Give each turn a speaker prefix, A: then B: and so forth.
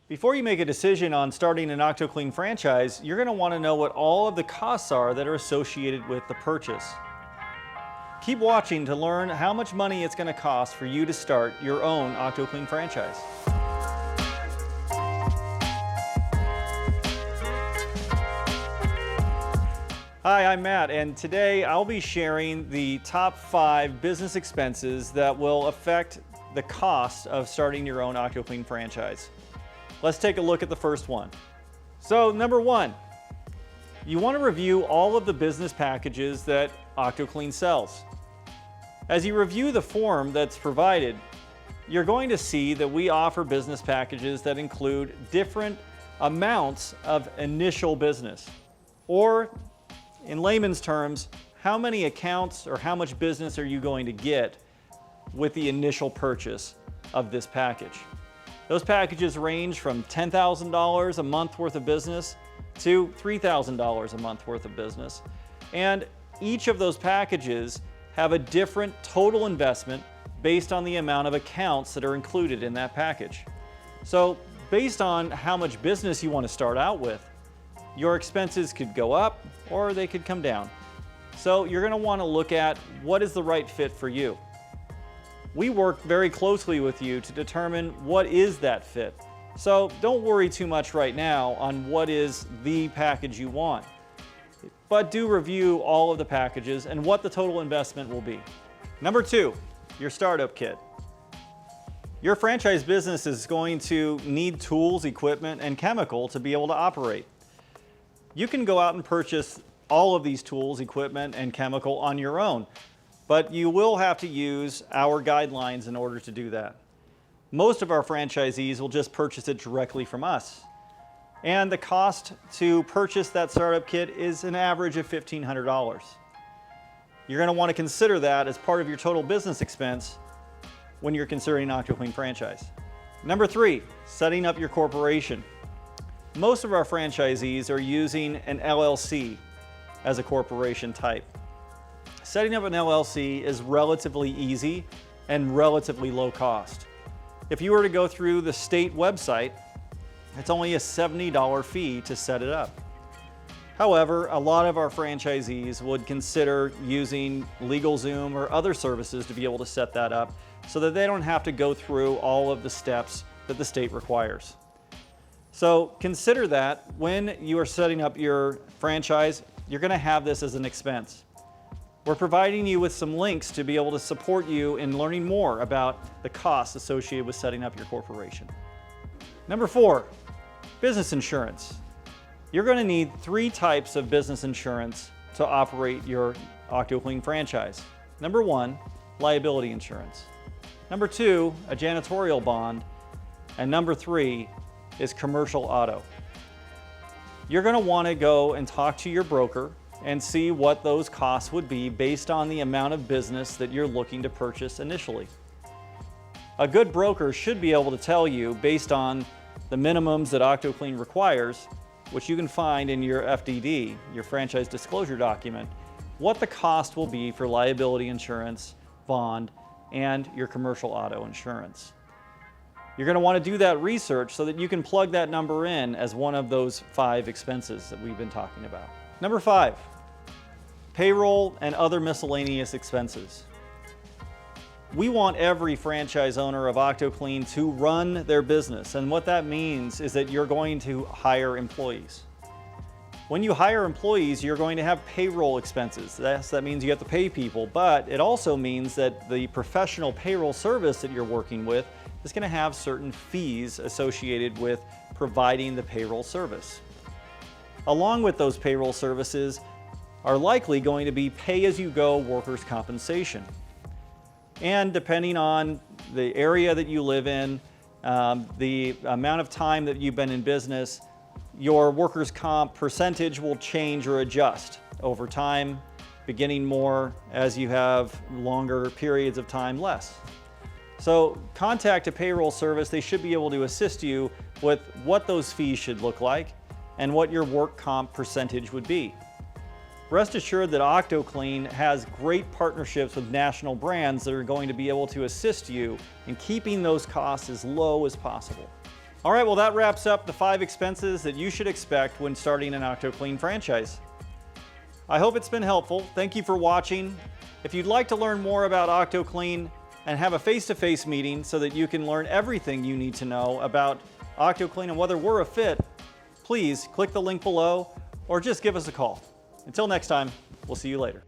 A: Before you make a decision on starting an OctoClean franchise, you're going to want to know what all of the costs are that are associated with the purchase. Keep watching to learn how much money it's going to cost for you to start your own OctoClean franchise. Hi, I'm Matt, and today I'll be sharing the top 5 business expenses that will affect the cost of starting your own OctoClean franchise. Let's take a look at the first one. So, number 1, you want to review all of the business packages that OctoClean sells. As you review the form that's provided, you're going to see that we offer business packages that include different amounts of initial business, or in layman's terms, how many accounts or how much business are you going to get with the initial purchase of this package. Those packages range from $10,000 a month worth of business to $3,000 a month worth of business. And each of those packages have a different total investment based on the amount of accounts that are included in that package. So based on how much business you want to start out with, your expenses could go up or they could come down. So you're going to want to look at what is the right fit for you. We work very closely with you to determine what is that fit. So don't worry too much right now on what is the package you want, but do review all of the packages and what the total investment will be. Number 2, your startup kit. Your franchise business is going to need tools, equipment, and chemical to be able to operate. You can go out and purchase all of these tools, equipment, and chemical on your own, but you will have to use our guidelines in order to do that. Most of our franchisees will just purchase it directly from us. And the cost to purchase that startup kit is an average of $1,500. You're going to want to consider that as part of your total business expense when you're considering an OctoClean franchise. Number 3, setting up your corporation. Most of our franchisees are using an LLC as a corporation type. Setting up an LLC is relatively easy and relatively low cost. If you were to go through the state website, it's only a $70 fee to set it up. However, a lot of our franchisees would consider using LegalZoom or other services to be able to set that up so that they don't have to go through all of the steps that the state requires. So consider that when you are setting up your franchise, you're going to have this as an expense. We're providing you with some links to be able to support you in learning more about the costs associated with setting up your corporation. Number 4, business insurance. You're going to need 3 types of business insurance to operate your OctoClean franchise. Number 1, liability insurance. Number 2, a janitorial bond. And number 3 is commercial auto. You're going to want to go and talk to your broker and see what those costs would be based on the amount of business that you're looking to purchase initially. A good broker should be able to tell you, based on the minimums that OctoClean requires, which you can find in your FDD, your franchise disclosure document, what the cost will be for liability insurance, bond, and your commercial auto insurance. You're going to want to do that research so that you can plug that number in as one of those 5 expenses that we've been talking about. Number 5, payroll and other miscellaneous expenses. We want every franchise owner of OctoClean to run their business, and what that means is that you're going to hire employees. When you hire employees, you're going to have payroll expenses. That means you have to pay people, but it also means that the professional payroll service that you're working with is going to have certain fees associated with providing the payroll service. Along with those payroll services are likely going to be pay-as-you-go workers' compensation. And depending on the area that you live in, the amount of time that you've been in business, your workers' comp percentage will change or adjust over time, beginning more as you have longer periods of time less. So contact a payroll service. They should be able to assist you with what those fees should look like and what your work comp percentage would be. Rest assured that OctoClean has great partnerships with national brands that are going to be able to assist you in keeping those costs as low as possible. All right, well, that wraps up the 5 expenses that you should expect when starting an OctoClean franchise. I hope it's been helpful. Thank you for watching. If you'd like to learn more about OctoClean and have a face-to-face meeting so that you can learn everything you need to know about OctoClean and whether we're a fit, please click the link below or just give us a call. Until next time, we'll see you later.